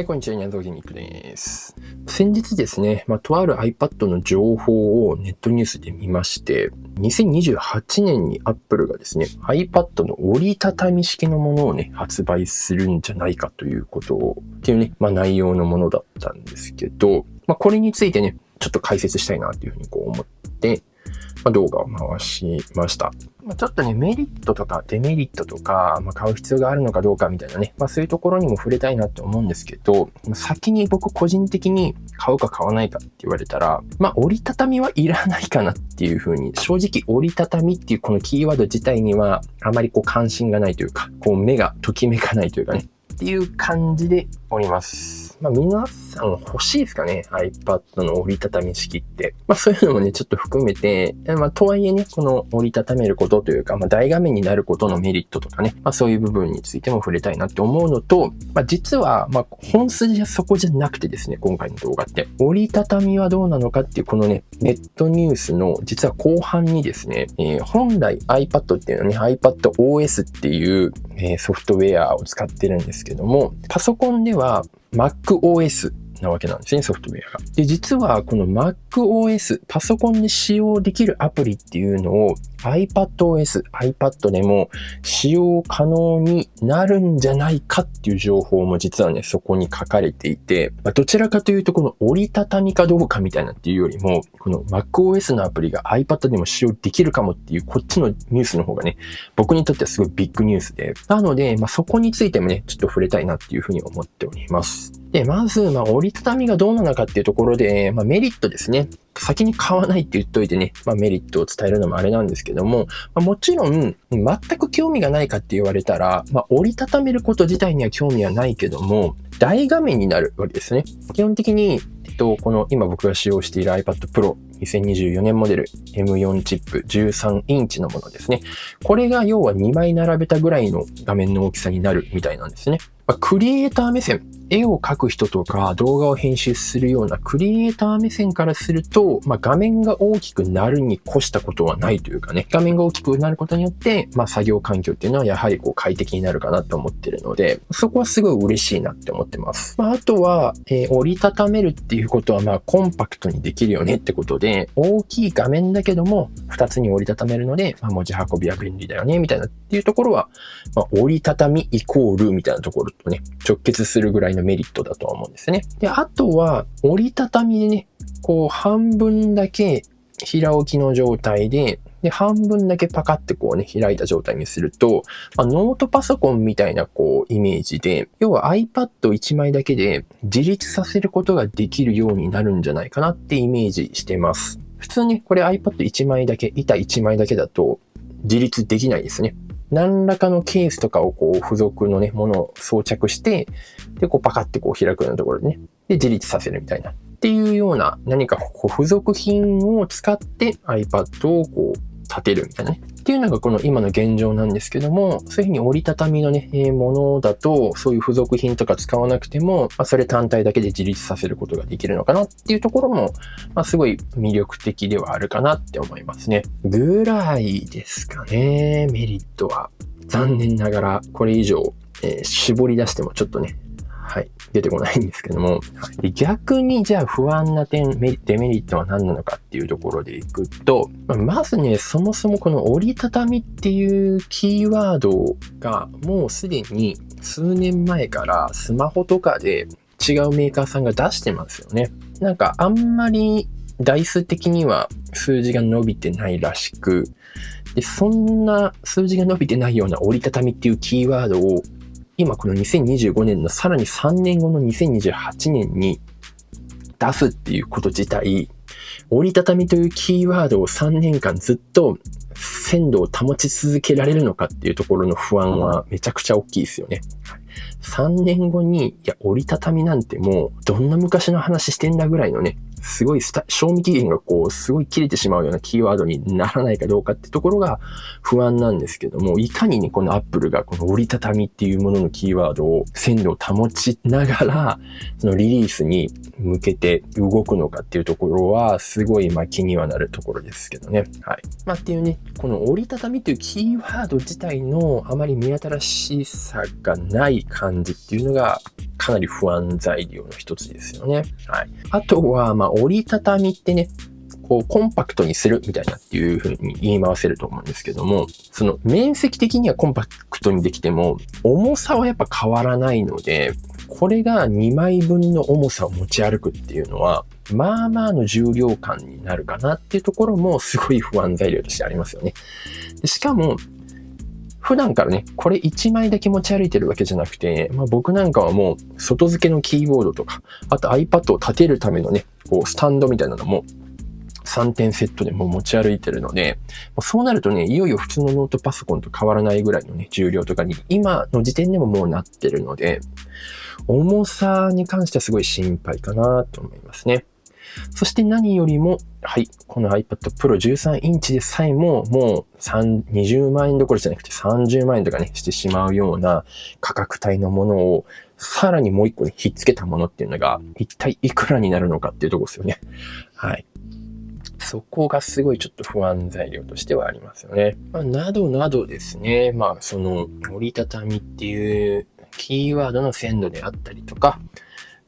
はい、こんにちは。ニャンゾーギミックです。先日ですね、とある iPad の情報をネットニュースで見まして、2028年に Apple がですね、iPad の折りたたみ式のものをね、発売するんじゃないかということを、っていうね、内容のものだったんですけど、これについてね、ちょっと解説したいなというふうに思って、動画を回しました。ちょっとね、メリットとかデメリットとか、買う必要があるのかどうかみたいなね、そういうところにも触れたいなって思うんですけど、先に僕個人的に買うか買わないかって言われたら、折りたたみはいらないかなっていうふうに、正直折りたたみっていうこのキーワード自体にはあまり関心がないというか、目がときめかないというかね、っていう感じでおります。皆さん欲しいですかね ?iPad の折りたたみ式って。そういうのもね、ちょっと含めて、とはいえね、この折りたためることというか、大画面になることのメリットとかね、そういう部分についても触れたいなって思うのと、実は、本筋はそこじゃなくてですね、今回の動画って。折りたたみはどうなのかっていう、このね、ネットニュースの、実は後半にですね、本来 iPad っていうのはね、iPadOS っていう、ソフトウェアを使ってるんですけども、パソコンではMacOS なわけなんですね、ソフトウェアが。で、実はこの MacOS、パソコンで使用できるアプリっていうのを iPadOS、iPad でも使用可能になるんじゃないかっていう情報も実はね、そこに書かれていて、どちらかというとこの折りたたみかどうかみたいなっていうよりも、この MacOS のアプリが iPad でも使用できるかもっていうこっちのニュースの方がね、僕にとってはすごいビッグニュースで、なので、そこについてもね、ちょっと触れたいなっていうふうに思っております。で、まず、折りたたみがどうなのかっていうところで、メリットですね。先に買わないって言っといてね、メリットを伝えるのもあれなんですけども、もちろん、全く興味がないかって言われたら、折りたためること自体には興味はないけども、大画面になるわけですね。基本的に、この今僕が使用している iPad Pro、2024年モデル M4 チップ13インチのものですね。これが要は2枚並べたぐらいの画面の大きさになるみたいなんですね。クリエイター目線、絵を描く人とか動画を編集するようなクリエイター目線からすると、画面が大きくなるに越したことはないというかね、画面が大きくなることによって、作業環境っていうのはやはり快適になるかなと思ってるので、そこはすごい嬉しいなって思ってます。あとは、折りたためるっていうことはコンパクトにできるよねってことで、大きい画面だけども2つに折りたためるので、持ち運びは便利だよねみたいなっていうところは、折りたたみイコールみたいなところとね、直結するぐらいのメリットだとは思うんですね。で、あとは折りたたみでね、半分だけ平置きの状態で、半分だけパカって開いた状態にすると、ノートパソコンみたいなイメージで、要は iPad1 枚だけで自立させることができるようになるんじゃないかなってイメージしてます。普通にこれ iPad1 枚だけ、板1枚だけだと自立できないですね。何らかのケースとかを付属のね、ものを装着して、で、パカって開くようなところでね、で、自立させるみたいな。っていうような何か付属品を使って iPad を立てるみたいなね。っていうのがこの今の現状なんですけども、そういうふうに折りたたみのね、ものだと、そういう付属品とか使わなくても、それ単体だけで自立させることができるのかなっていうところも、すごい魅力的ではあるかなって思いますね。ぐらいですかね、メリットは。残念ながら、これ以上、絞り出してもちょっとね、出てこないんですけども、逆にじゃあ不安な点、デメリットは何なのかっていうところでいくと、まずね、そもそもこの折りたたみっていうキーワードがもうすでに数年前からスマホとかで違うメーカーさんが出してますよね。あんまり台数的には数字が伸びてないらしく、で、そんな数字が伸びてないような折りたたみっていうキーワードを今この2025年のさらに3年後の2028年に出すっていうこと自体、折りたたみというキーワードを3年間ずっと鮮度を保ち続けられるのかっていうところの不安はめちゃくちゃ大きいですよね。3年後に、折りたたみなんてもうどんな昔の話してんだぐらいのね、すごい賞味期限がすごい切れてしまうようなキーワードにならないかどうかってところが不安なんですけども、いかにね、この Apple がこの折りたたみっていうもののキーワードを鮮度を保ちながら、そのリリースに向けて動くのかっていうところは、すごい気にはなるところですけどね。っていうね、この折りたたみというキーワード自体のあまり目新しさがない感じっていうのがかなり不安材料の一つですよね。はい。あとは、折りたたみってね、こうコンパクトにするみたいなっていう風に言い回せると思うんですけども、その面積的にはコンパクトにできても重さはやっぱ変わらないので、これが2枚分の重さを持ち歩くっていうのは、まあまあの重量感になるかなっていうところもすごい不安材料としてありますよね。でしかも、普段からね、これ1枚だけ持ち歩いてるわけじゃなくて、僕なんかはもう外付けのキーボードとか、あと iPad を立てるためのね、こうスタンドみたいなのも3点セットでもう持ち歩いてるので、そうなるとね、いよいよ普通のノートパソコンと変わらないぐらいのね、重量とかに今の時点でももうなってるので、重さに関してはすごい心配かなと思いますね。そして何よりも、はい、この iPad Pro 13インチでさえももう20万円どころじゃなくて30万円とかね、してしまうような価格帯のものをさらにもう一個ね、ひっつけたものっていうのが一体いくらになるのかっていうところですよね。はい。そこがすごいちょっと不安材料としてはありますよね。などなどですね。その折りたたみっていうキーワードの鮮度であったりとか、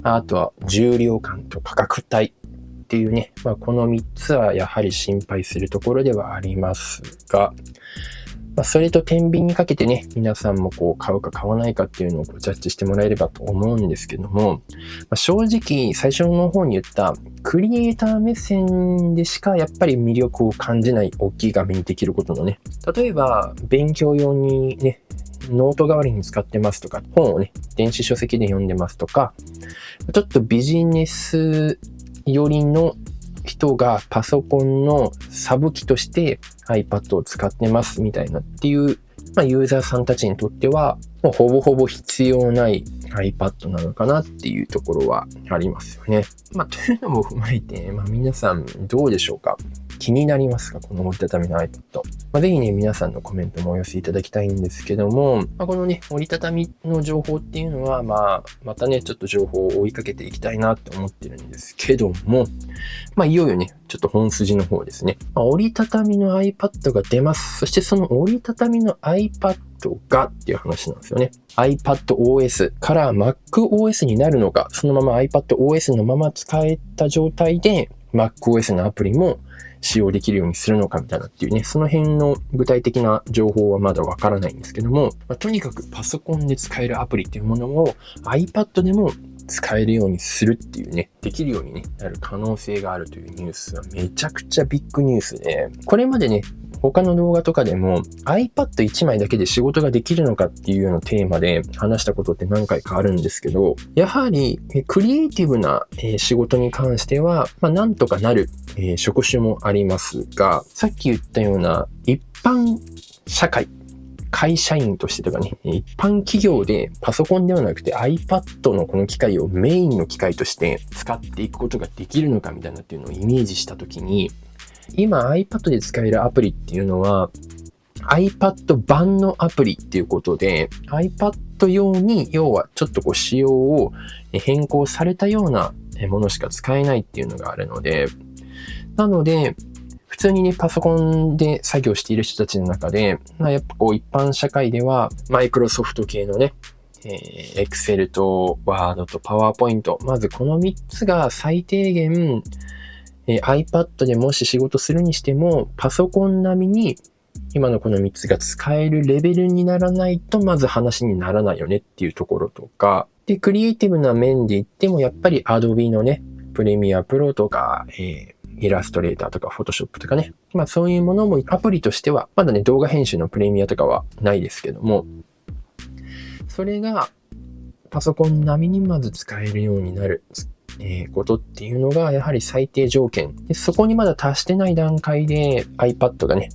あとは重量感と価格帯っていうね、この3つはやはり心配するところではありますが、それと天秤にかけてね、皆さんもこう買うか買わないかっていうのをジャッジしてもらえればと思うんですけども、正直最初の方に言ったクリエイター目線でしかやっぱり魅力を感じない大きい画面にできることのね、例えば勉強用にね、ノート代わりに使ってますとか、本をね、電子書籍で読んでますとか、ちょっとビジネス寄りの人がパソコンのサブ機として iPad を使ってますみたいなっていう、ユーザーさんたちにとっては、もうほぼほぼ必要ない iPad なのかなっていうところはありますよね。というのも踏まえて、皆さんどうでしょうか？気になりますか？この折りたたみの iPad。ぜひね、皆さんのコメントもお寄せいただきたいんですけども、このね、折りたたみの情報っていうのは、またね、ちょっと情報を追いかけていきたいなって思ってるんですけども、いよいよね、ちょっと本筋の方ですね。折りたたみの iPad が出ます。そしてその折りたたみの iPad がっていう話なんですよね。iPadOS から MacOS になるのか、そのまま iPadOS のまま使えた状態で MacOS のアプリも使用できるようにするのかみたいなっていうね、その辺の具体的な情報はまだわからないんですけども、とにかくパソコンで使えるアプリっていうものを iPad でも使えるようにするっていうね、できるように、なる可能性があるというニュースはめちゃくちゃビッグニュースで、これまでね、他の動画とかでも iPad1 枚だけで仕事ができるのかっていうようなテーマで話したことって何回かあるんですけど、やはりクリエイティブな仕事に関しては、なんとかなる職種もありますが、さっき言ったような一般社会、会社員としてとかね、一般企業でパソコンではなくて iPad のこの機械をメインの機械として使っていくことができるのかみたいなっていうのをイメージしたときに、今 iPad で使えるアプリっていうのは iPad 版のアプリっていうことで iPad 用に要はちょっとこう仕様を変更されたようなものしか使えないっていうのがあるので、なので普通にね、パソコンで作業している人たちの中で、やっぱこう一般社会では、マイクロソフト系のね、Excel と Word と PowerPoint、まずこの3つが最低限、iPad でもし仕事するにしても、パソコン並みに今のこの3つが使えるレベルにならないと、まず話にならないよねっていうところとか、で、クリエイティブな面で言っても、やっぱり Adobe のね、プレミアプロとか、イラストレーターとかフォトショップとかね。そういうものもアプリとしては、まだね、動画編集のプレミアとかはないですけども、それがパソコン並みにまず使えるようになる、ことっていうのがやはり最低条件で、そこにまだ達してない段階で iPad がね、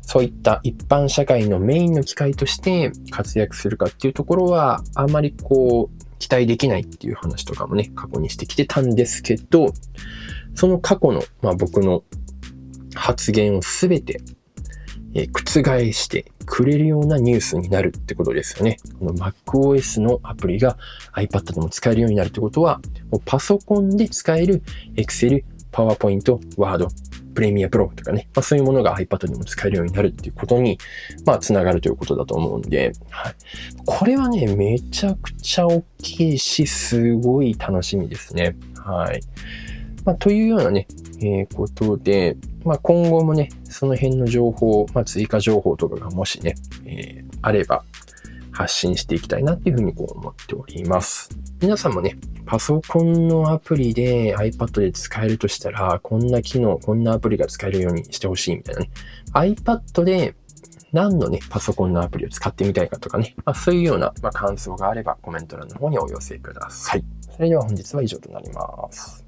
そういった一般社会のメインの機械として活躍するかっていうところは、あまりこう、期待できないっていう話とかもね、過去にしてきてたんですけど、その過去の、僕の発言をすべて、覆してくれるようなニュースになるってことですよね。この MacOS のアプリが iPad でも使えるようになるってことは、もうパソコンで使える Excel、PowerPoint、Word、プレミアプロとかね、そういうものが iPad にも使えるようになるっていうことに、つながるということだと思うんで、はい。これはね、めちゃくちゃ大きいし、すごい楽しみですね。はい。というようなね、ことで、今後もね、その辺の情報、追加情報とかがもしね、あれば発信していきたいなっていうふうに思っております。皆さんもね、パソコンのアプリで iPad で使えるとしたら、こんな機能、こんなアプリが使えるようにしてほしいみたいなね。iPad で何のね、パソコンのアプリを使ってみたいかとかね。そういうような、感想があればコメント欄の方にお寄せください。それでは本日は以上となります。